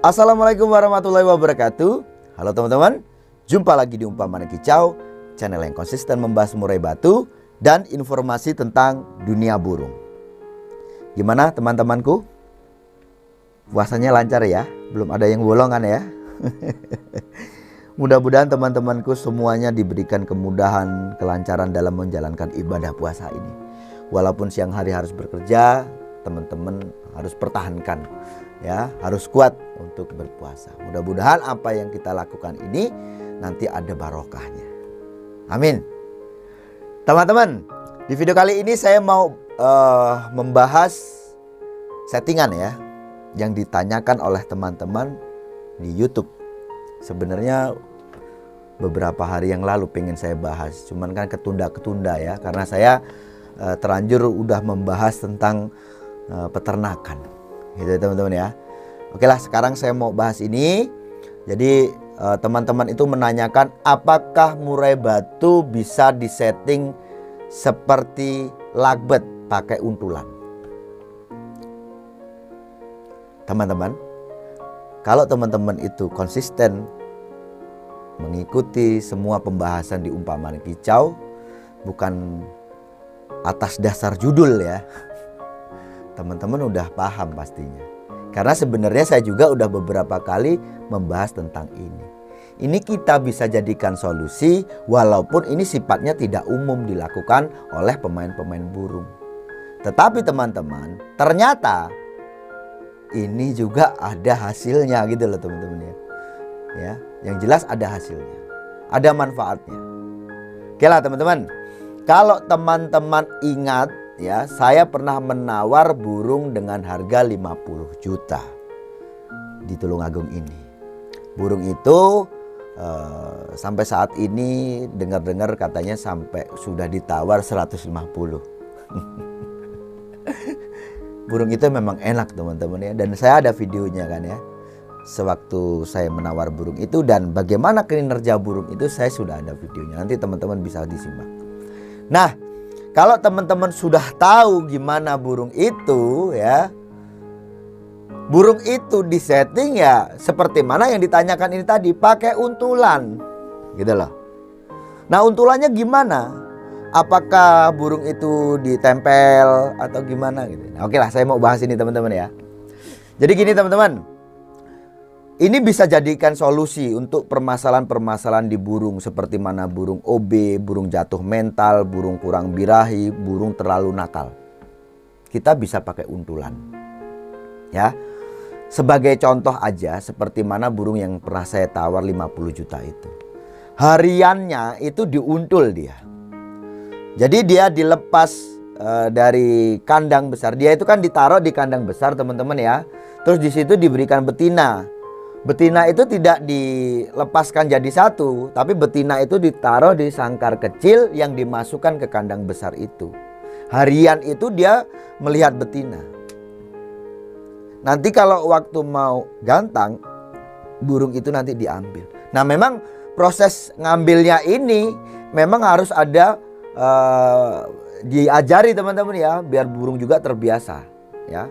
Assalamualaikum warahmatullahi wabarakatuh. Halo teman-teman, jumpa lagi di Umpamanan Kicau, channel yang konsisten membahas murai batu dan informasi tentang dunia burung. Gimana teman-temanku? Puasanya lancar ya? Belum ada yang bolongan ya? Mudah-mudahan teman-temanku semuanya diberikan kemudahan, kelancaran dalam menjalankan ibadah puasa ini. Walaupun siang hari harus bekerja, teman-teman harus pertahankan ya, harus kuat untuk berpuasa. Mudah-mudahan apa yang kita lakukan ini nanti ada barokahnya. Amin. Teman-teman, di video kali ini saya mau membahas settingan ya, yang ditanyakan oleh teman-teman di YouTube. Sebenarnya beberapa hari yang lalu pengen saya bahas, cuman kan ketunda ya, karena saya terlanjur udah membahas tentang peternakan gitu ya teman-teman ya. Oke lah, sekarang saya mau bahas ini. Jadi teman-teman itu menanyakan apakah murai batu bisa disetting seperti lakbet pakai untulan. Teman-teman, kalau teman-teman itu konsisten mengikuti semua pembahasan di Umpamanan Kicau, bukan atas dasar judul ya, teman-teman udah paham pastinya. Karena sebenarnya saya juga udah beberapa kali membahas tentang ini. Ini kita bisa jadikan solusi walaupun ini sifatnya tidak umum dilakukan oleh pemain-pemain burung. Tetapi teman-teman, ternyata ini juga ada hasilnya gitu loh teman-teman ya. Ya, yang jelas ada hasilnya. Ada manfaatnya. Oke lah teman-teman. Kalau teman-teman ingat ya, saya pernah menawar burung dengan harga 50 juta di Tulungagung ini. Burung itu sampai saat ini dengar-dengar katanya sampai sudah ditawar 150. Burung itu memang enak teman-teman ya, dan saya ada videonya kan ya. Sewaktu saya menawar burung itu dan bagaimana kinerja burung itu, saya sudah ada videonya. Nanti teman-teman bisa disimak. Nah, kalau teman-teman sudah tahu gimana burung itu ya, burung itu disetting ya seperti mana yang ditanyakan ini tadi, pakai untulan gitu loh. Nah, untulannya gimana? Apakah burung itu ditempel atau gimana gitu. Nah, oke lah, saya mau bahas ini teman-teman ya. Jadi gini teman-teman, ini bisa jadikan solusi untuk permasalahan-permasalahan di burung seperti mana burung OB, burung jatuh mental, burung kurang birahi, burung terlalu nakal. Kita bisa pakai untulan. Ya. Sebagai contoh aja seperti mana burung yang pernah saya tawar 50 juta itu. Hariannya itu diuntul dia. Jadi dia dilepas dari kandang besar. Dia itu kan ditaruh di kandang besar teman-teman ya. Terus di situ diberikan betina. Betina itu tidak dilepaskan jadi satu, tapi betina itu ditaruh di sangkar kecil yang dimasukkan ke kandang besar itu. Harian itu dia melihat betina. Nanti kalau waktu mau gantang, burung itu nanti diambil. Nah, memang proses ngambilnya ini memang harus ada diajari teman-teman ya, biar burung juga terbiasa ya.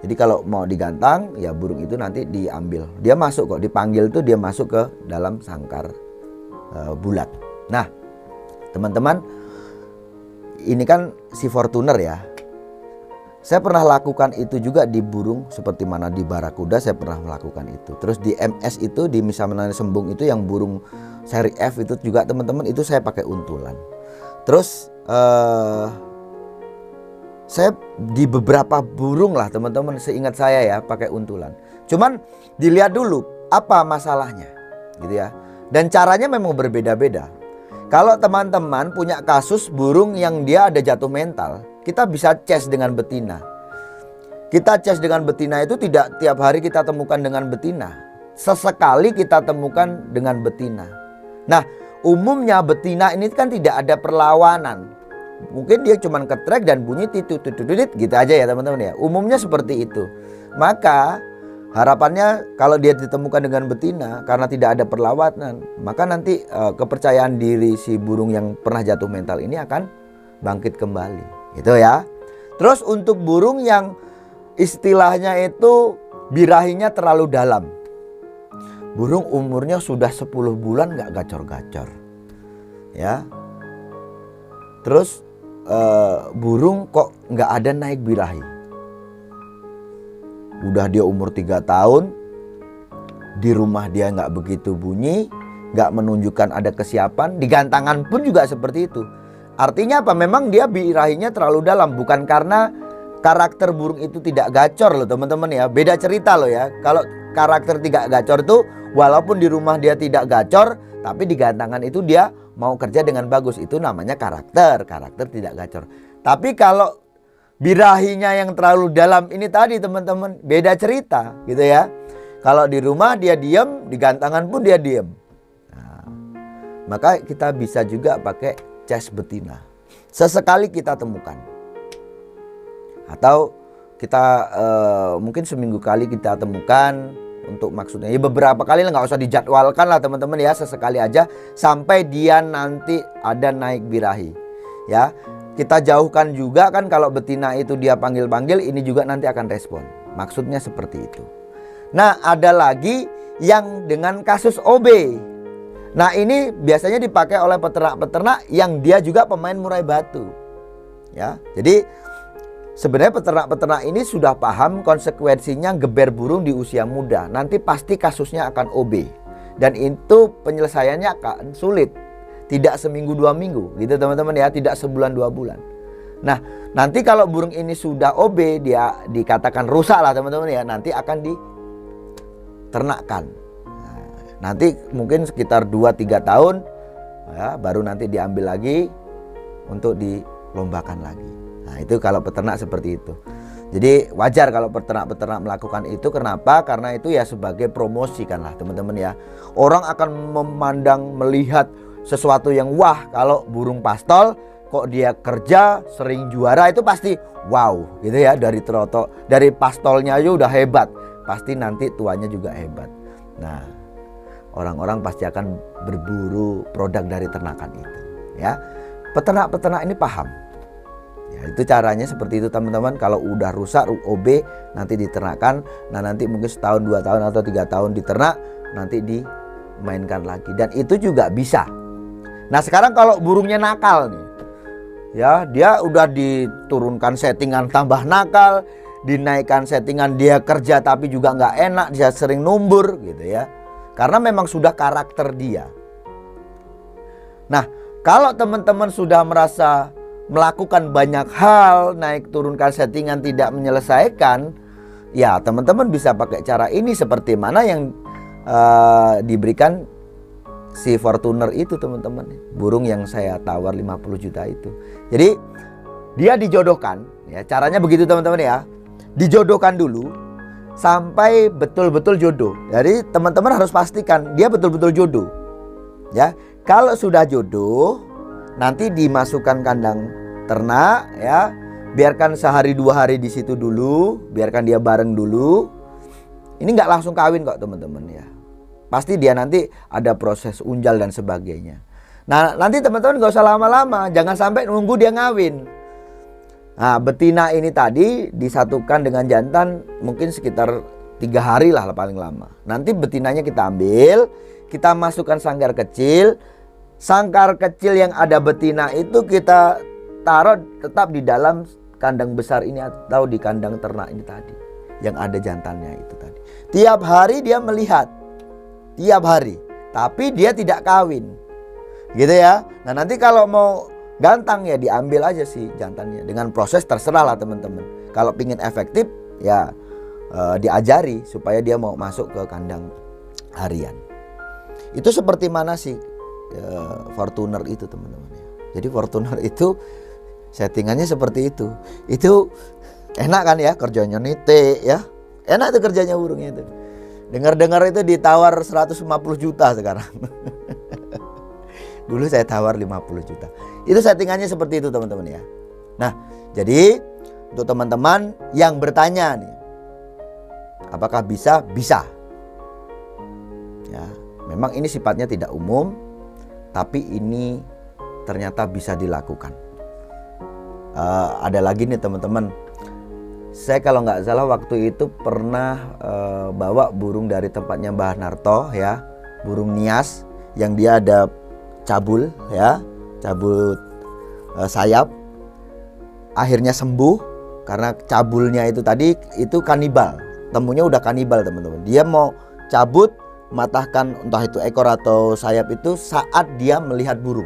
Jadi kalau mau digantang ya burung itu nanti diambil. Dia masuk kok, dipanggil tuh dia masuk ke dalam sangkar bulat. Nah teman-teman, ini kan si Fortuner ya. Saya pernah lakukan itu juga di burung seperti mana di Barakuda, saya pernah melakukan itu. Terus di MS itu, di Misamenani Sembung itu yang burung seri F itu juga teman-teman, itu saya pakai untulan. Terus saya di beberapa burung lah teman-teman, seingat saya ya pakai untulan. Cuman dilihat dulu apa masalahnya gitu ya. Dan caranya memang berbeda-beda. Kalau teman-teman punya kasus burung yang dia ada jatuh mental, kita bisa cas dengan betina. Kita cas dengan betina itu tidak tiap hari kita temukan dengan betina. Sesekali kita temukan dengan betina. Nah, umumnya betina ini kan tidak ada perlawanan. Mungkin dia cuma ketrek dan bunyi titut gitu aja ya teman-teman ya. Umumnya seperti itu. Maka harapannya kalau dia ditemukan dengan betina karena tidak ada perlawanan, maka nanti kepercayaan diri si burung yang pernah jatuh mental ini akan bangkit kembali. Gitu ya. Terus untuk burung yang istilahnya itu birahinya terlalu dalam. Burung umurnya sudah 10 bulan nggak gacor-gacor. Ya. Terus burung kok nggak ada naik birahi. Udah dia umur 3 tahun, di rumah dia nggak begitu bunyi, nggak menunjukkan ada kesiapan, di gantangan pun juga seperti itu. Artinya apa? Memang dia birahinya terlalu dalam, bukan karena karakter burung itu tidak gacor loh teman-teman ya. Beda cerita loh ya. Kalau karakter tidak gacor tuh, walaupun di rumah dia tidak gacor, tapi di gantangan itu dia mau kerja dengan bagus. Itu namanya karakter tidak gacor. Tapi kalau birahinya yang terlalu dalam ini tadi teman-teman, beda cerita gitu ya. Kalau di rumah dia diam, di gantangan pun dia diam. Nah, maka kita bisa juga pakai cas betina. Sesekali kita temukan. Atau kita mungkin seminggu kali kita temukan. Untuk maksudnya ya beberapa kali lah, nggak usah dijadwalkan lah teman-teman ya, sesekali aja sampai dia nanti ada naik birahi ya. Kita jauhkan juga kan, kalau betina itu dia panggil-panggil, ini juga nanti akan respon. Maksudnya seperti itu. Nah, ada lagi yang dengan kasus OB. Nah, ini biasanya dipakai oleh peternak-peternak yang dia juga pemain murai batu ya. Jadi sebenarnya peternak-peternak ini sudah paham konsekuensinya geber burung di usia muda. Nanti pasti kasusnya akan OB. Dan itu penyelesaiannya akan sulit. Tidak seminggu 2 minggu gitu teman-teman ya. Tidak sebulan 2 bulan. Nah, nanti kalau burung ini sudah OB, dia dikatakan rusak lah teman-teman ya. Nanti akan diternakkan. Nah, nanti mungkin sekitar 2-3 tahun ya, baru nanti diambil lagi untuk dilombakan lagi. Nah, itu kalau peternak seperti itu. Jadi wajar kalau peternak-peternak melakukan itu. Kenapa? Karena itu ya sebagai promosi kan lah teman-teman ya. Orang akan memandang, melihat sesuatu yang wah. Kalau burung pastol kok dia kerja sering juara, itu pasti wow gitu ya. Dari terotok, dari pastolnya aja udah hebat, pasti nanti tuanya juga hebat. Nah, orang-orang pasti akan berburu produk dari ternakan itu ya. Peternak-peternak ini paham. Ya, itu caranya seperti itu teman-teman. Kalau udah rusak OB nanti diternakan. Nah, nanti mungkin setahun, 2 tahun atau 3 tahun diternak, nanti dimainkan lagi. Dan itu juga bisa. Nah, sekarang kalau burungnya nakal nih, ya dia udah diturunkan settingan tambah nakal, dinaikkan settingan dia kerja tapi juga nggak enak, dia sering numbur gitu ya. Karena memang sudah karakter dia. Nah, kalau teman-teman sudah merasa melakukan banyak hal, naik turunkan settingan tidak menyelesaikan, ya teman-teman bisa pakai cara ini seperti mana yang diberikan si Fortuner itu teman-teman. Burung yang saya tawar 50 juta itu. Jadi dia dijodohkan ya, caranya begitu teman-teman ya. Dijodohkan dulu sampai betul-betul jodoh. Jadi teman-teman harus pastikan dia betul-betul jodoh. Ya, kalau sudah jodoh, nanti dimasukkan kandang ternak ya. Biarkan sehari 2 hari di situ dulu, biarkan dia bareng dulu. Ini nggak langsung kawin kok teman-teman ya. Pasti dia nanti ada proses unjal dan sebagainya. Nah, nanti teman-teman nggak usah lama-lama, jangan sampai nunggu dia ngawin. Nah, betina ini tadi disatukan dengan jantan mungkin sekitar 3 hari lah paling lama. Nanti betinanya kita ambil, kita masukkan sangkar kecil. Sangkar kecil yang ada betina itu kita taruh tetap di dalam kandang besar ini atau di kandang ternak ini tadi, yang ada jantannya itu tadi. Tiap hari dia melihat, tiap hari, tapi dia tidak kawin, gitu ya. Nah, nanti kalau mau gantang ya diambil aja sih jantannya. Dengan proses terserah lah teman-teman. Kalau pingin efektif ya diajari supaya dia mau masuk ke kandang harian. Itu seperti mana sih Fortuner itu teman-teman ya. Jadi Fortuner itu settingannya seperti itu. Itu enak kan ya, kerjanya nite ya. Enak tuh kerjanya burungnya itu. Dengar-dengar itu ditawar 150 juta sekarang. Dulu saya tawar 50 juta. Itu settingannya seperti itu teman-teman ya. Nah, jadi untuk teman-teman yang bertanya nih, apakah bisa? Bisa. Ya, memang ini sifatnya tidak umum, tapi ini ternyata bisa dilakukan. Ada lagi nih teman-teman, Saya kalau nggak salah waktu itu pernah bawa burung dari tempatnya Mbah Narto ya, burung nias yang dia ada cabul ya, cabul sayap. Akhirnya sembuh karena cabulnya itu tadi itu kanibal. Temunya udah kanibal teman-teman. Dia mau cabut, matahkan entah itu ekor atau sayap itu saat dia melihat burung,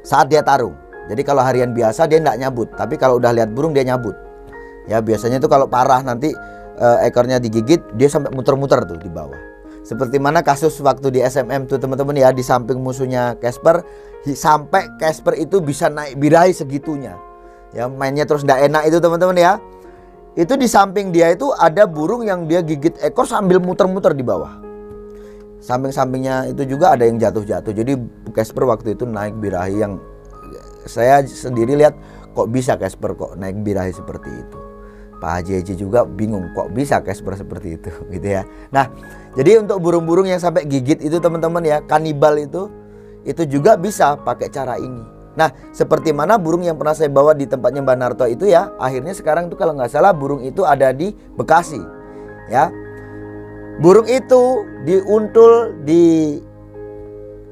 saat dia tarung. Jadi kalau harian biasa dia nggak nyabut, tapi kalau udah lihat burung dia nyabut. Ya biasanya itu kalau parah nanti ekornya digigit, dia sampai muter-muter tuh di bawah. Seperti mana kasus waktu di SMM tuh teman-teman ya, di samping musuhnya Casper, sampai Casper itu bisa naik birahi segitunya. Ya mainnya terus nggak enak itu teman-teman ya. Itu di samping dia itu ada burung yang dia gigit ekor sambil muter-muter di bawah. Samping-sampingnya itu juga ada yang jatuh-jatuh. Jadi Casper waktu itu naik birahi yang saya sendiri lihat, kok bisa Casper kok naik birahi seperti itu. Pak Haji juga bingung kok bisa Casper seperti itu gitu ya. Nah, jadi untuk burung-burung yang sampai gigit itu teman-teman ya, kanibal itu juga bisa pakai cara ini. Nah, seperti mana burung yang pernah saya bawa di tempatnya Mbak Narto itu ya, akhirnya sekarang tuh kalau nggak salah burung itu ada di Bekasi ya. Burung itu diuntul di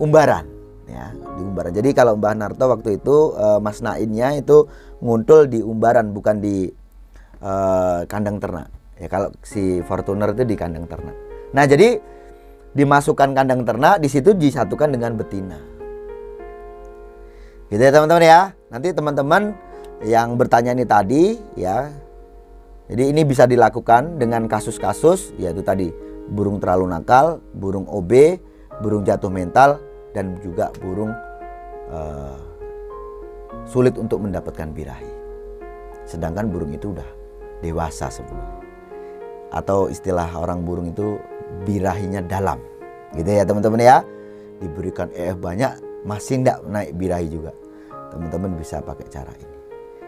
Umbaran ya, di Umbaran. Jadi kalau Mbah Narto waktu itu Mas Nainnya itu nguntul di Umbaran, bukan di kandang ternak ya. Kalau si Fortuner itu di kandang ternak. Nah, jadi dimasukkan kandang ternak, di situ disatukan dengan betina. Gitu ya teman-teman ya. Nanti teman-teman yang bertanya ini tadi ya, jadi ini bisa dilakukan dengan kasus-kasus, yaitu tadi burung terlalu nakal, burung OB, burung jatuh mental, dan juga burung sulit untuk mendapatkan birahi. Sedangkan burung itu udah dewasa sebelumnya. Atau istilah orang burung itu birahinya dalam. Gitu ya teman-teman ya. Diberikan banyak masih tidak naik birahi juga. Teman-teman bisa pakai cara ini.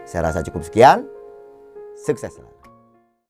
Saya rasa cukup sekian. Sukses selalu.